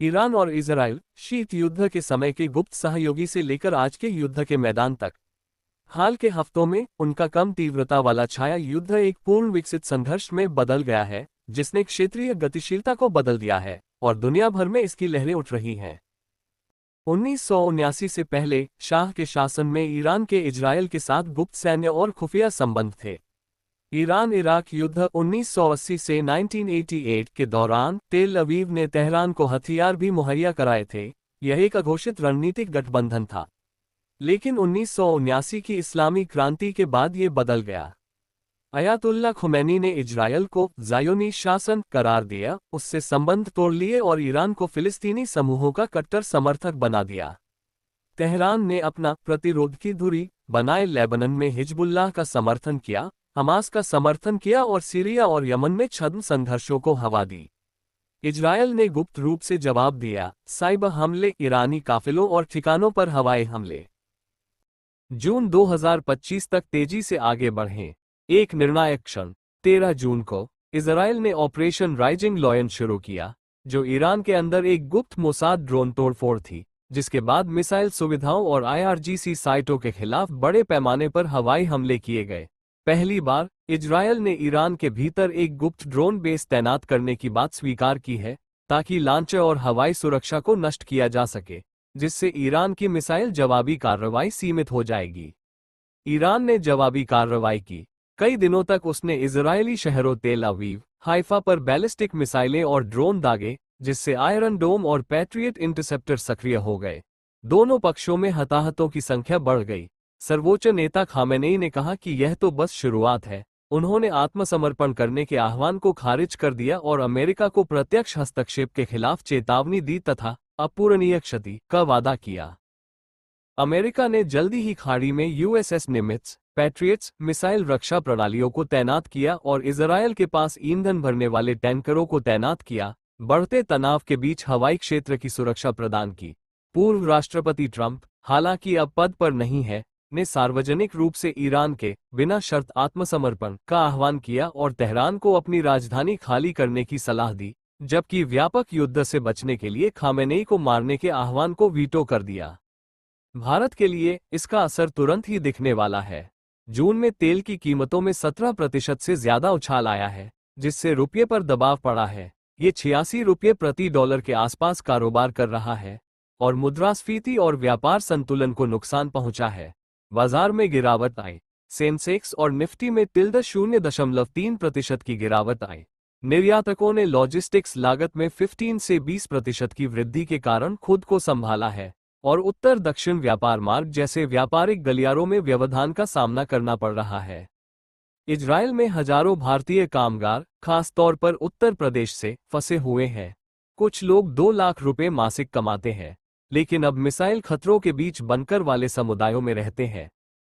Iran और Israel शीत युद्ध के समय के गुप्त सहयोगी से लेकर आज के युद्ध के मैदान तक हाल के हफ्तों में उनका कम तीव्रता वाला छाया युद्ध एक पूर्ण विकसित संघर्ष में बदल गया है, जिसने क्षेत्रीय गतिशीलता को बदल दिया है और दुनिया भर में इसकी लहरें उठ रही हैं। 1979 से पहले शाह के शासन में ईरान के इजराइल के साथ गुप्त सैन्य और खुफिया संबंध थे। ईरान इराक युद्ध 1980 से 1988 के दौरान तेल अवीव ने तेहरान को हथियार भी मुहैया कराए थे। यह एक अघोषित रणनीतिक गठबंधन था, लेकिन 1979 की इस्लामी क्रांति के बाद ये बदल गया। अयातुल्ला खुमैनी ने इजरायल को ज़ायोनी शासन करार दिया, उससे संबंध तोड़ लिए और ईरान को फिलिस्तीनी समूहों का कट्टर समर्थक बना दिया। तेहरान ने अपना प्रतिरोध की धुरी बनाए लेबनन में हिजबुल्लाह का समर्थन किया, हमास का समर्थन किया और सीरिया और यमन में छद्म संघर्षों को हवा दी। इजरायल ने गुप्त रूप से जवाब दिया, साइबर हमले, ईरानी काफिलों और ठिकानों पर हवाई हमले। जून 2025 तक तेजी से आगे बढ़ें। एक निर्णायक क्षण 13 जून को इजरायल ने ऑपरेशन राइजिंग लॉयन शुरू किया, जो ईरान के अंदर एक गुप्त मोसाद ड्रोन तोड़फोड़ थी, जिसके बाद मिसाइल सुविधाओं और IRGC साइटों के खिलाफ बड़े पैमाने पर हवाई हमले किए गए। पहली बार इजरायल ने ईरान के भीतर एक गुप्त ड्रोन बेस तैनात करने की बात स्वीकार की है, ताकि लांचर और हवाई सुरक्षा को नष्ट किया जा सके, जिससे ईरान की मिसाइल जवाबी कार्रवाई सीमित हो जाएगी। ईरान ने जवाबी कार्रवाई की। कई दिनों तक उसने इजरायली शहरों तेल अवीव, हाइफा पर बैलिस्टिक मिसाइलें और ड्रोन दागे, जिससे आयरन डोम और पैट्रियट इंटरसेप्टर सक्रिय हो गए। दोनों पक्षों में हताहतों की संख्या बढ़ गई। सर्वोच्च नेता खामेनेई ने कहा कि यह तो बस शुरुआत है। उन्होंने आत्मसमर्पण करने के आह्वान को खारिज कर दिया और अमेरिका को प्रत्यक्ष हस्तक्षेप के खिलाफ चेतावनी दी तथा अपूरणीय क्षति का वादा किया। अमेरिका ने जल्दी ही खाड़ी में USS निमित्ज, पैट्रियट्स मिसाइल रक्षा प्रणालियों को तैनात किया और इजरायल के पास ईंधन भरने वाले टैंकरों को तैनात किया, बढ़ते तनाव के बीच हवाई क्षेत्र की सुरक्षा प्रदान की। पूर्व राष्ट्रपति ट्रंप, हालांकि अब पद पर नहीं है, ने सार्वजनिक रूप से ईरान के बिना शर्त आत्मसमर्पण का आह्वान किया और तेहरान को अपनी राजधानी खाली करने की सलाह दी, जबकि व्यापक युद्ध से बचने के लिए खामेनेई को मारने के आह्वान को वीटो कर दिया। भारत के लिए इसका असर तुरंत ही दिखने वाला है। जून में तेल की कीमतों में 17% से ज्यादा उछाल आया है, जिससे रुपये पर दबाव पड़ा है। ये 86 रुपये प्रति डॉलर के आसपास कारोबार कर रहा है और मुद्रास्फीति और व्यापार संतुलन को नुकसान पहुंचा है। बाजार में गिरावट आई। सेंसेक्स और निफ्टी में 0.3% की गिरावट आई। निर्यातकों ने लॉजिस्टिक्स लागत में 15 से 20% की वृद्धि के कारण खुद को संभाला है और उत्तर दक्षिण व्यापार मार्ग जैसे व्यापारिक गलियारों में व्यवधान का सामना करना पड़ रहा है। इजरायल में हजारों भारतीय कामगार, खास तौर पर उत्तर प्रदेश से, फंसे हुए हैं। कुछ लोग 2 लाख रुपए मासिक कमाते हैं, लेकिन अब मिसाइल खतरों के बीच बंकर वाले समुदायों में रहते हैं।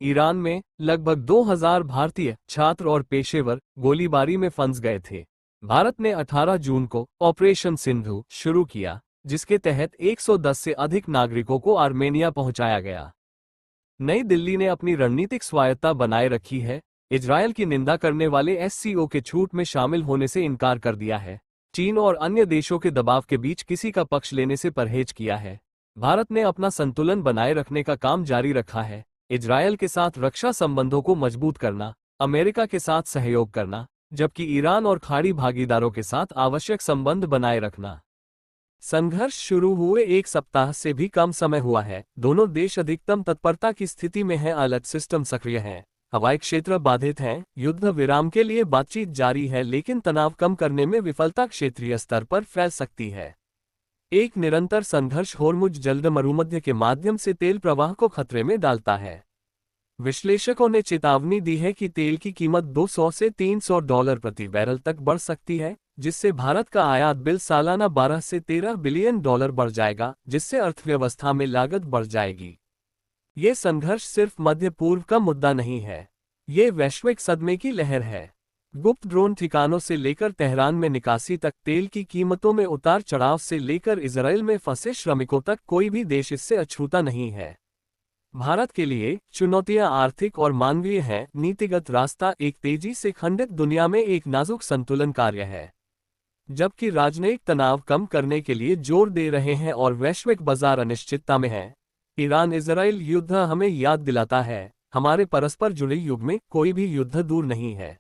ईरान में लगभग 2000 भारतीय छात्र और पेशेवर गोलीबारी में फंस गए थे। भारत ने 18 जून को ऑपरेशन सिंधु शुरू किया, जिसके तहत 110 से अधिक नागरिकों को आर्मेनिया पहुंचाया गया। नई दिल्ली ने अपनी रणनीतिक स्वायत्तता बनाए रखी है। इजरायल की निंदा करने वाले SCO के छूट में शामिल होने से इनकार कर दिया है। चीन और अन्य देशों के दबाव के बीच किसी का पक्ष लेने से परहेज किया है। भारत ने अपना संतुलन बनाए रखने का काम जारी रखा है। इजरायल के साथ रक्षा संबंधों को मजबूत करना, अमेरिका के साथ सहयोग करना, जबकि ईरान और खाड़ी भागीदारों के साथ आवश्यक संबंध बनाए रखना। संघर्ष शुरू हुए 1 सप्ताह से भी कम समय हुआ है। दोनों देश अधिकतम तत्परता की स्थिति में हैं। अलर्ट सिस्टम सक्रिय हैं। हवाई क्षेत्र बाधित हैं। युद्ध विराम के लिए बातचीत जारी है, लेकिन तनाव कम करने में विफलता क्षेत्रीय स्तर पर फैल सकती है। एक निरंतर संघर्ष होर्मुज जल्द मरुमध्य के माध्यम से तेल प्रवाह को खतरे में डालता है। विश्लेषकों ने चेतावनी दी है कि तेल की कीमत $200 से $300 प्रति बैरल तक बढ़ सकती है, जिससे भारत का आयात बिल सालाना 12 से $13 बिलियन बढ़ जाएगा, जिससे अर्थव्यवस्था में लागत बढ़ जाएगी। ये संघर्ष सिर्फ मध्य पूर्व का मुद्दा नहीं है, ये वैश्विक सदमे की लहर है। गुप्त ड्रोन ठिकानों से लेकर तेहरान में निकासी तक, तेल की कीमतों में उतार चढ़ाव से लेकर इजरायल में फंसे श्रमिकों तक, कोई भी देश इससे अछूता नहीं है। भारत के लिए चुनौतियां आर्थिक और मानवीय हैं। नीतिगत रास्ता एक तेजी से खंडित दुनिया में एक नाजुक संतुलन कार्य है। जबकि राजनयिक तनाव कम करने के लिए जोर दे रहे हैं और वैश्विक बाजार अनिश्चितता में है। ईरान इजराइल युद्ध हमें याद दिलाता है, हमारे परस्पर जुड़े युग में कोई भी युद्ध दूर नहीं है।